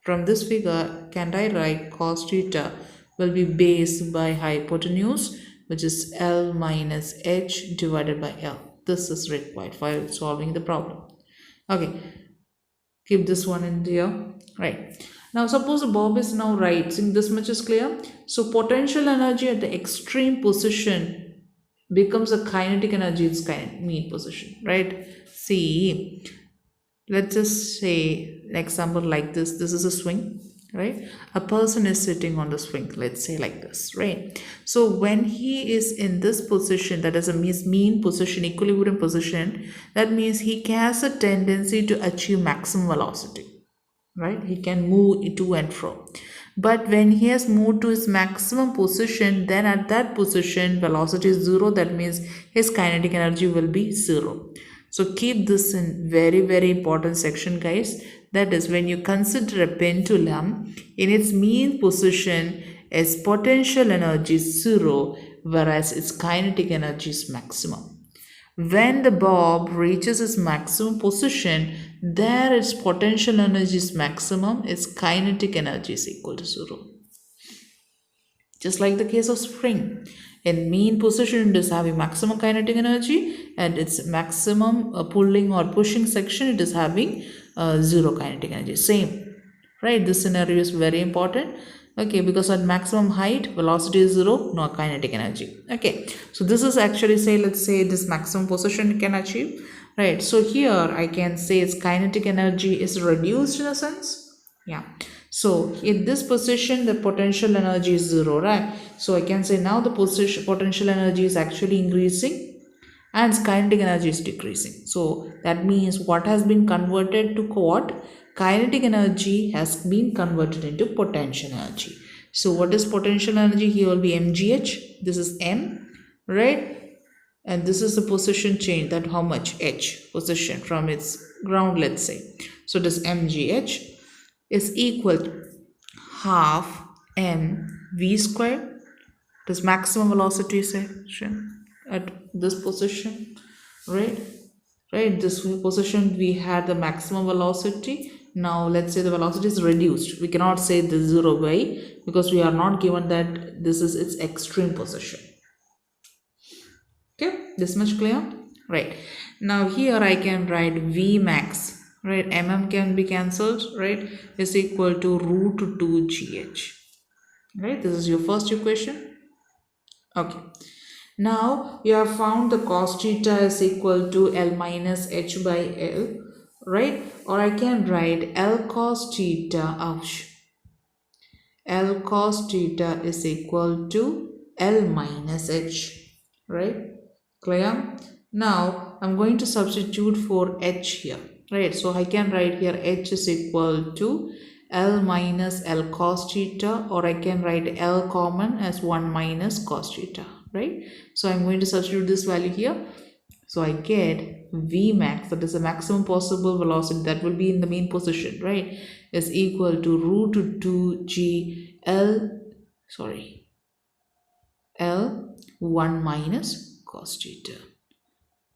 From this figure, can I write cos theta will be base by hypotenuse, which is L minus h divided by L. This is required for solving the problem. Okay, keep this one in there. Right. Now suppose the Bob is now right. Think this much is clear. So potential energy at the extreme position becomes a kinetic energy its mean position, right? See, let's just say an example like this. This is a swing, right? A person is sitting on the swing, let's say like this, right? So when he is in this position, that is a mean position, equilibrium position, that means he has a tendency to achieve maximum velocity, right? He can move to and fro. But when he has moved to his maximum position, then at that position velocity is 0. That means his kinetic energy will be 0. So keep this in very important section, guys. That is, when you consider a pendulum, in its mean position, its potential energy is 0, whereas its kinetic energy is maximum. When the bob reaches its maximum position, there its potential energy is maximum, its kinetic energy is equal to 0. Just like the case of spring. In mean position, it is having maximum kinetic energy, and its maximum pulling or pushing section, it is having 0 kinetic energy. Same, right? This scenario is very important. Okay, because at maximum height, velocity is 0, no kinetic energy. Okay, so this is actually, say, let's say this maximum position can achieve, right? So here I can say its kinetic energy is reduced in a sense. Yeah. So in this position, the potential energy is 0, right? So I can say now the potential energy is actually increasing and its kinetic energy is decreasing. So that means what has been converted to what? Kinetic energy has been converted into potential energy. So what is potential energy? Here will be mgh. This is m, right? And this is the position change, that how much h position from its ground, let's say. So this mgh is equal to half mv square. This maximum velocity section at this position, right? This position we had the maximum velocity. Now let's say the velocity is reduced. We cannot say the 0 way because we are not given that this is its extreme position. Okay, this much clear, right? Now here I can write v max, right? Mm can be cancelled, right? Is equal to root 2 gh, right? This is your first equation. Okay, now you have found the cos theta is equal to L minus h by L, right? Or I can write L cos theta, L cos theta is equal to L minus h, right? Clear? Now I'm going to substitute for h here, right? So I can write here h is equal to L minus L cos theta, or I can write L common as 1 minus cos theta, right? So I'm going to substitute this value here. So I get V max, that is the maximum possible velocity that will be in the mean position, right, is equal to root 2 G L, L 1 minus cos theta.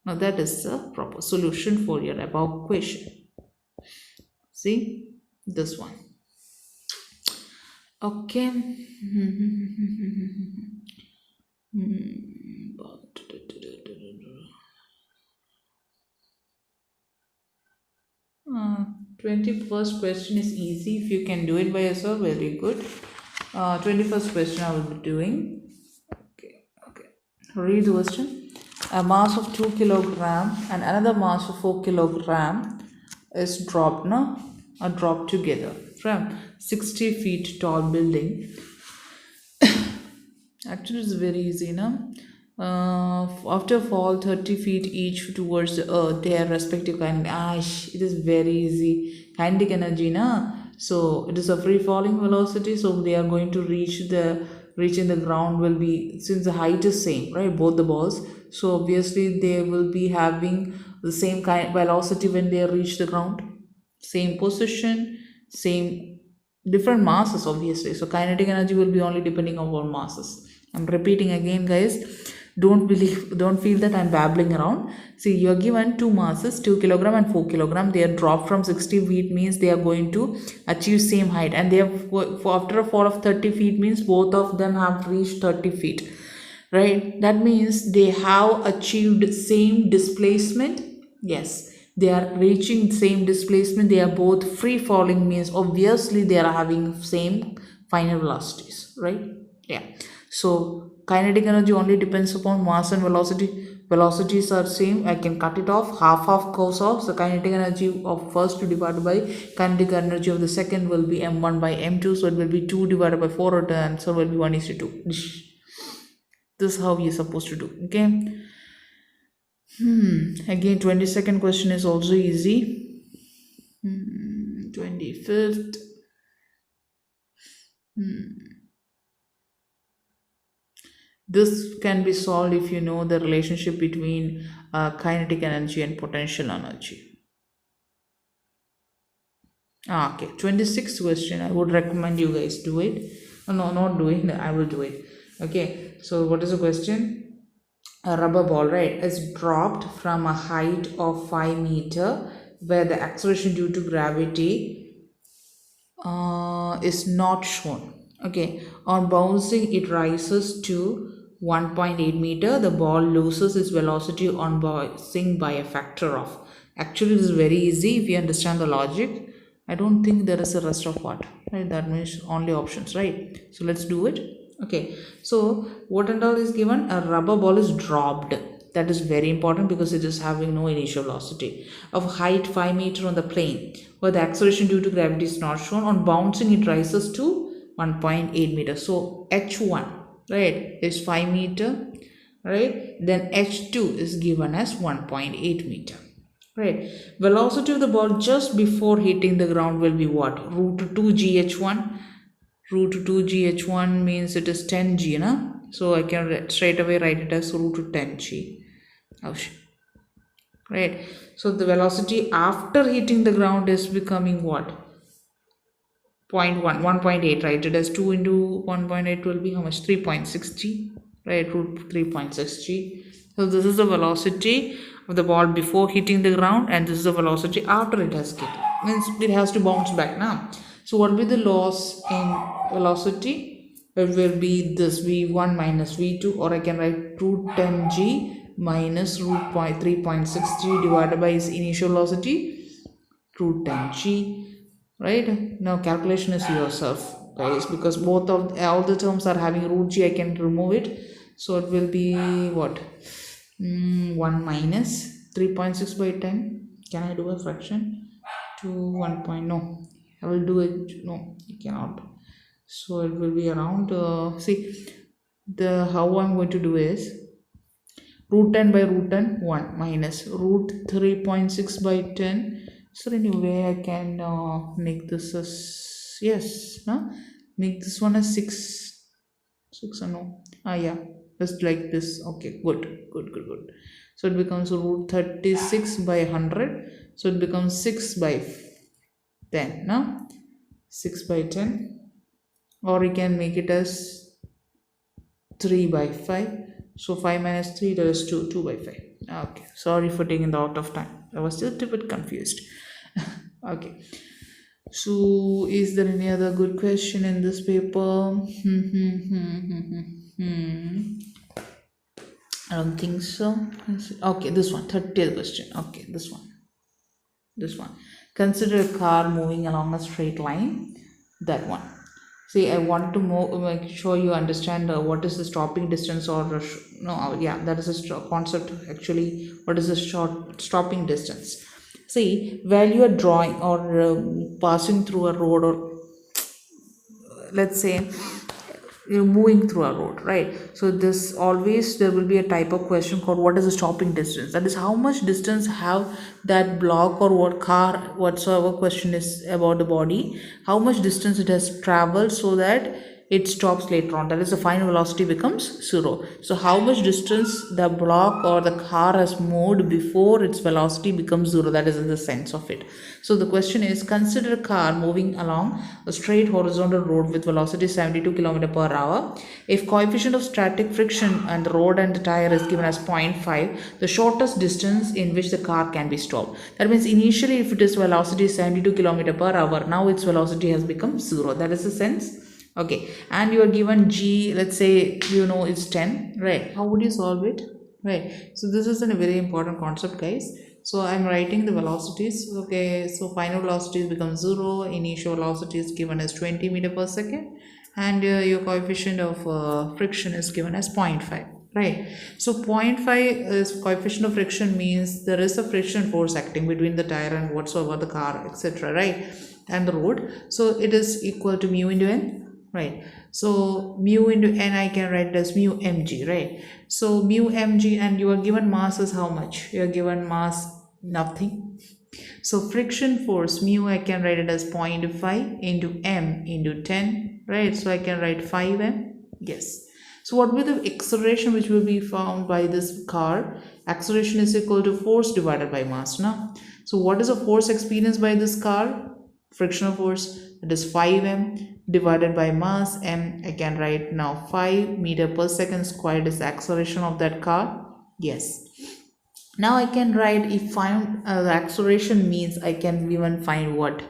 Now that is the proper solution for your above question. See this one. Okay. 21st question is easy. If you can do it by yourself, very good. 21st question I will be doing. Okay. Read the question. A mass of 2 kilogram and another mass of 4 kilogram is dropped, dropped together from 60 feet tall building. Actually, it's very easy, after fall 30 feet each towards the earth, their respective it is very easy. Kinetic energy, so it is a free falling velocity, so they are going to reaching the ground will be, since the height is same, right, both the balls, so obviously they will be having the same kind velocity when they reach the ground, same position, same different masses obviously. So kinetic energy will be only depending on our masses. I'm repeating again, guys. Don't feel that I'm babbling around. See, you're given two masses, 2 kilogram and 4 kilogram. They are dropped from 60 feet, means they are going to achieve same height, and they have, after a fall of 30 feet, means both of them have reached 30 feet, right? That means they have achieved same displacement. Yes, they are reaching same displacement. They are both free falling, means obviously they are having same final velocities, right? Yeah. So kinetic energy only depends upon mass and velocity. Velocities are same. I can cut it off, half goes off. So kinetic energy of first divided by kinetic energy of the second will be m1 by m2. So it will be 2 divided by 4, or the answer will be 1:2. This is how you're supposed to do. Okay. Again, 22nd question is also easy. 25th. This can be solved if you know the relationship between kinetic energy and potential energy. Okay, 26th question. I would recommend you guys do it. No, not doing it. I will do it. Okay, so what is the question? A rubber ball, right, is dropped from a height of 5 meter where the acceleration due to gravity is not shown. Okay, on bouncing it rises to 1.8 meter. The ball loses its velocity on bouncing by a factor of. Actually, this is very easy if you understand the logic. I don't think there is a rest of what, right? That means only options, right? So let's do it. Okay, so what and all is given? A rubber ball is dropped. That is very important because it is having no initial velocity of height 5 meter on the plane where the acceleration due to gravity is not shown. On bouncing it rises to 1.8 meter. So h1, right, is 5 meter, right? Then h2 is given as 1.8 meter, right? Velocity of the ball just before hitting the ground will be what? Root 2 gh1. Root 2 gh1 means it is 10 g, na? So I can straight away write it as root 10 g. Right? So the velocity after hitting the ground is becoming what? 1.8, right? It has 2 into 1.8 will be how much? 3.6 g, right? Root 3.6 g. So this is the velocity of the ball before hitting the ground, and this is the velocity after it has hit. Means it has to bounce back now. So what will be the loss in velocity? It will be this v1 minus v2, or I can write root 10 g minus root 3.6 g divided by its initial velocity, root 10 g. Right? Now calculation is yourself, guys, because both of all the terms are having root g. I can remove it, so it will be what? 1 minus 3.6 by 10. Can I do a fraction? 1 point, no, I will do it, no, you cannot. So it will be around see, the how I'm going to do is root 10 by root 10, 1 minus root 3.6 by 10. So anyway, I can make this as, yes, no, make this one as 6 or no, yeah, just like this. Okay, good. So it becomes root 36 by 100. So it becomes 6 by 10, no? 6 by 10. Or you can make it as 3 by 5. So 5 minus 3, that is 2 by 5. Okay, sorry for taking the out of time. I was still a little bit confused. Okay. So is there any other good question in this paper? I don't think so. Okay, this one, 30th question. Okay, this one. Consider a car moving along a straight line. That one. See, I want to make sure you understand what is the stopping distance, or that is a concept actually. What is the stopping distance? See, while you are drawing or passing through a road, or let's say you're moving through a road, right? So this always there will be a type of question called what is the stopping distance. That is how much distance have that block or what car, whatsoever question is about the body, how much distance it has traveled so that it stops later on. That is, the final velocity becomes 0. So how much distance the block or the car has moved before its velocity becomes 0? That is the sense of it. So the question is, consider a car moving along a straight horizontal road with velocity 72 km per hour. If coefficient of static friction on the road and the tire is given as 0.5, the shortest distance in which the car can be stopped. That means initially if its velocity is 72 km per hour, now its velocity has become 0. That is the sense. Okay, and you are given G, let's say you know it's 10, right? How would you solve it? Right, so this is a very important concept, guys. So I'm writing the velocities. Okay, so final velocity becomes 0, initial velocity is given as 20 meter per second, and your coefficient of friction is given as 0.5, right? So 0.5 is coefficient of friction, means there is a friction force acting between the tire and whatsoever the car, etc., right, and the road. So it is equal to mu into n, right? So mu into n I can write it as mu mg, right? So mu mg, and you are given mass is how much? You are given mass nothing. So friction force mu I can write it as 0.5 into m into 10, right? So I can write 5m. Yes. So what will the acceleration which will be found by this car? Acceleration is equal to force divided by mass, no? So what is the force experienced by this car? Frictional force, that is 5m divided by mass m. I can write now 5 meter per second squared is the acceleration of that car. Yes. Now I can write, if find the acceleration, means I can even find what?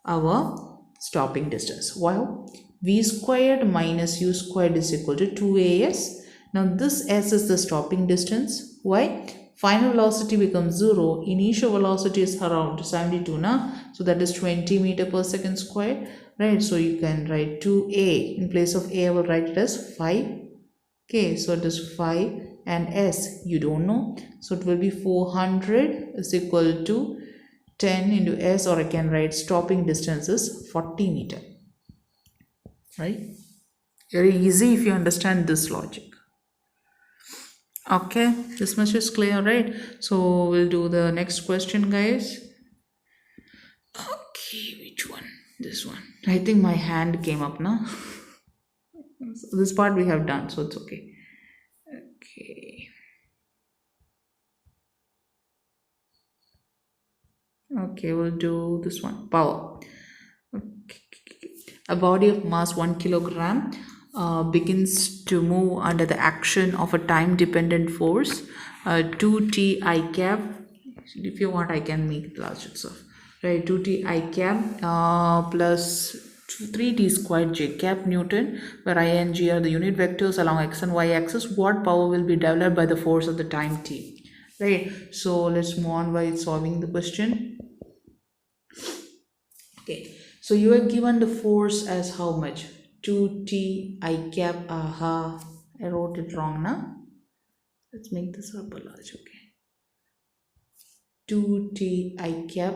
Our stopping distance. Well, v squared minus u squared is equal to 2as. Now this s is the stopping distance. Why? Final velocity becomes 0. Initial velocity is around 72 now. So that is 20 meter per second squared. Right. So you can write 2a. In place of a, I will write it as 5. Okay. So it is 5, and s you don't know. So it will be 400 is equal to 10 into s, or I can write stopping distance is 40 meter. Right. Very easy if you understand this logic. Okay, this much is clear, right? So we'll do the next question, guys. Okay, which one? This one. I think my hand came up now. So this part we have done, so it's okay. Okay. Okay, we'll do this one. Power. Okay. A body of mass 1 kilogram begins to move under the action of a time dependent force 2t I cap. If you want, I can make it large itself, right? 2t I cap plus 3t squared j cap Newton, where I and g are the unit vectors along x and y axis. What power will be developed by the force of the time t, right? So let's move on by solving the question. Okay, so you are given the force as how much? 2t I cap. Aha, I wrote it wrong now. Let's make this up a large. Okay, 2t I cap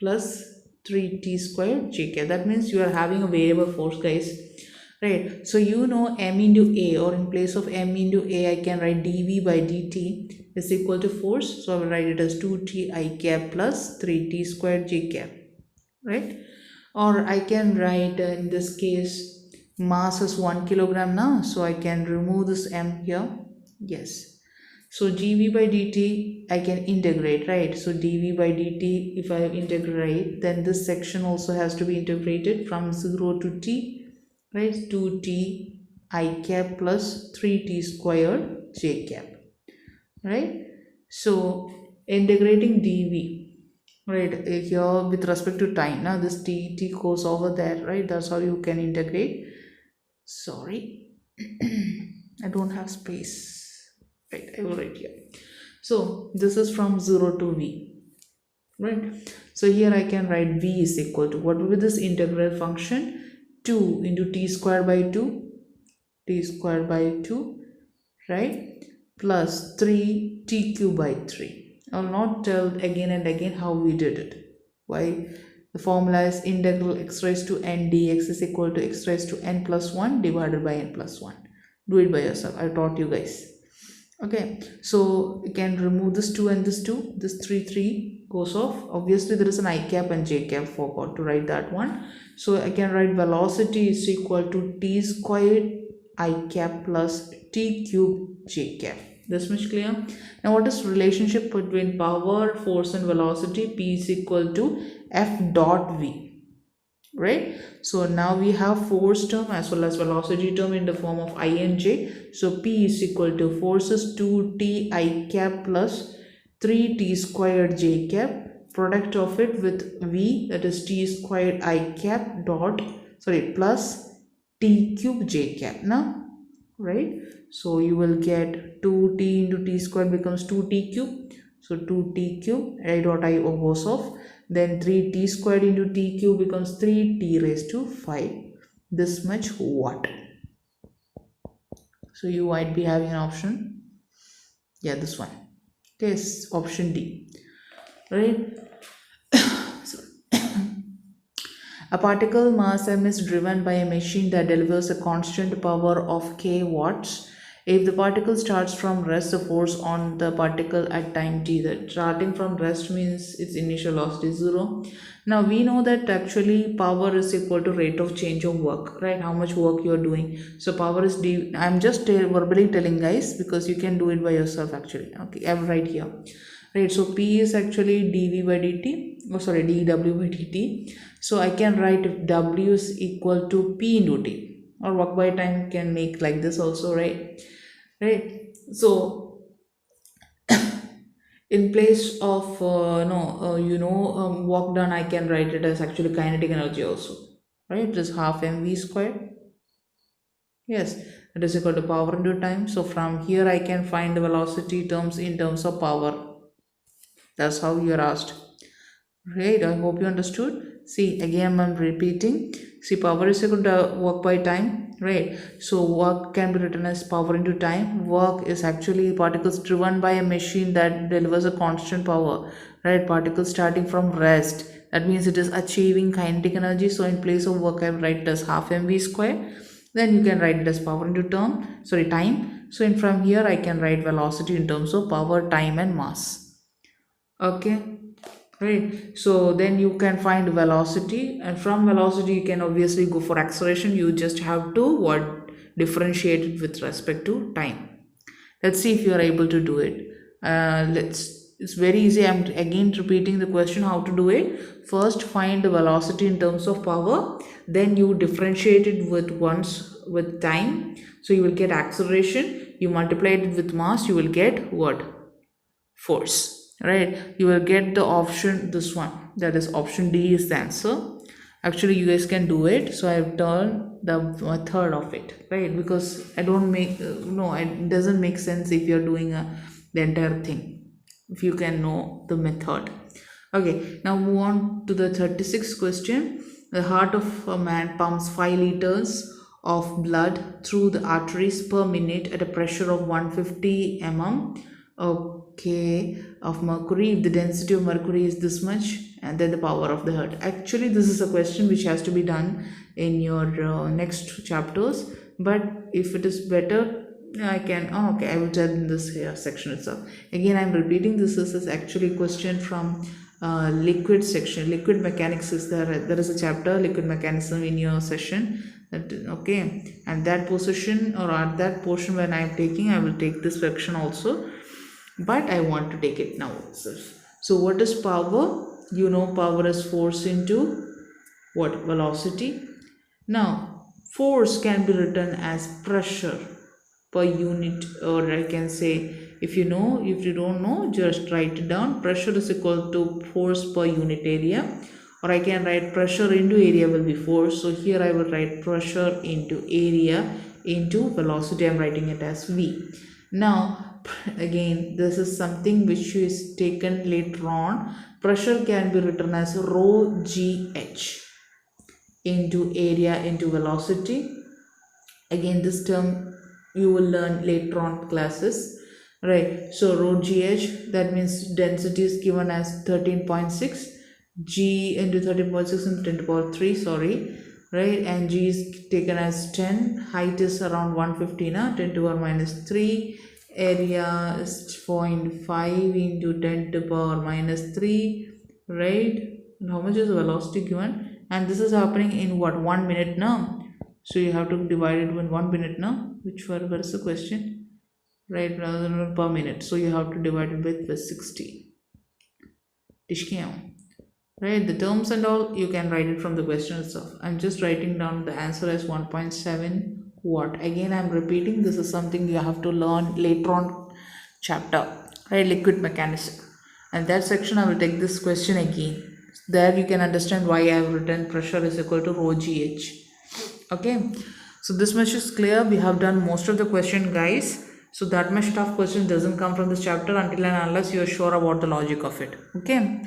plus 3t squared j cap. That means you are having a variable force, guys, right? So you know m into a, or in place of m into a, I can write dv by dt is equal to force. So I will write it as 2t I cap plus 3t squared j cap, right? Or I can write in this case mass is 1 kilogram now, so I can remove this m here. Yes. So dv by dt I can integrate, right? So dv by dt, if I integrate, then this section also has to be integrated from 0 to t, right? 2t I cap plus 3t squared j cap, right? So integrating dv, right, here with respect to time, now this t goes over there, right? That's how you can integrate. Sorry, I don't have space, right? I will write here. So this is from 0 to v, right? So here I can write v is equal to, what will be this integral function? 2 into t squared by 2, t squared by 2, right, plus 3 t cube by 3. I will not tell again and again how we did it. Why? The formula is integral x raised to n dx is equal to x raised to n plus 1 divided by n plus 1. Do it by yourself. I taught you guys. Okay, so you can remove this 2 and this 2. This 3 3 goes off. Obviously there is an I cap and j cap, forgot to write that one. So I can write velocity is equal to t squared I cap plus t cube j cap. This much clear? Now what is relationship between power, force and velocity? P is equal to F dot V, right? So now we have force term as well as velocity term in the form of I and j. So P is equal to force is 2t I cap plus 3t squared j cap, product of it with V, that is t squared I cap dot, sorry, plus t cube j cap now, right? So you will get 2t into t squared becomes 2t cube, so 2t cube, I dot I goes off, then 3t squared into t cube becomes 3t raised to 5, this much watt. So you might be having an option, yeah, this one, okay, option D, right? A particle mass m is driven by a machine that delivers a constant power of k watts. If the particle starts from rest, the force on the particle at time t, that starting from rest means its initial velocity is 0. Now we know that actually power is equal to rate of change of work, right? How much work you are doing. So power is d. I'm just verbally telling guys because you can do it by yourself actually. Okay, I'm right here. Right, so P is actually dV by dt, oh sorry, dW by dt. So I can write if W is equal to P into T, or work by time can make like this also, right? Right. So in place of work done, I can write it as actually kinetic energy also, right? It is half mv squared. Yes, it is equal to power into time. So from here I can find the velocity terms in terms of power. That's how you are asked, right? I hope you understood. See, again I'm repeating. See, power is equal to work by time, right? So work can be written as power into time. Work is actually particles driven by a machine that delivers a constant power, right? Particles starting from rest, that means it is achieving kinetic energy. So in place of work I write it as half mv square. Then you can write it as power into time. So in from here I can write velocity in terms of power, time and mass. Okay, right? So then you can find velocity, and from velocity you can obviously go for acceleration. You just have to differentiate it with respect to time. Let's see if you are able to do it. It's very easy. I'm again repeating the question how to do it. First find the velocity in terms of power, then you differentiate it with time, so you will get acceleration. You multiply it with mass, you will get what? Force, right? You will get the option, this one, that is option D is the answer. Actually you guys can do it, so I have done the method of it, right? Because I don't make it doesn't make sense if you're doing the entire thing, if you can know the method. Okay, now move on to the 36th question. The heart of a man pumps 5 liters of blood through the arteries per minute at a pressure of 150 mm. Okay, of mercury. If the density of mercury is this much, and then the power of the heart. Actually this is a question which has to be done in your next chapters, but if it is better I can, I will tell in this here section itself. Again I'm repeating, this is actually a question from liquid section. Liquid mechanics is there is a chapter liquid mechanism in your session, okay, and that position or at that portion when I am taking, I will take this section also, but I want to take it now itself. So what is power? You know, power is force into what? Velocity. Now force can be written as pressure per unit, or I can say, if you don't know, just write it down. Pressure is equal to force per unit area, or I can write pressure into area will be force. So here I will write pressure into area into velocity. I am writing it as V. Now again this is something which is taken later on. Pressure can be written as rho gh into area into velocity. Again this term you will learn later on classes, right? So rho gh, that means density is given as 13.6, g into 13.6 into 10 to the power 3, sorry, right? And g is taken as 10, height is around 150 10 to the power minus 3, area is 0.5 into 10 to power minus 3, right? And how much is the velocity given? And this is happening in what, 1 minute now? So you have to divide it in 1 minute now. Where is the question? Right, rather than per minute. So you have to divide it with 60. Right, the terms and all you can write it from the question itself. I'm just writing down the answer as 1.7 watt. Again, I'm repeating, this is something you have to learn later on chapter, right? Liquid mechanism, and that section I will take this question again. There you can understand why I have written pressure is equal to rho gh. Okay, so this much is clear. We have done most of the question, guys. So that much tough question doesn't come from this chapter until and unless you are sure about the logic of it. Okay,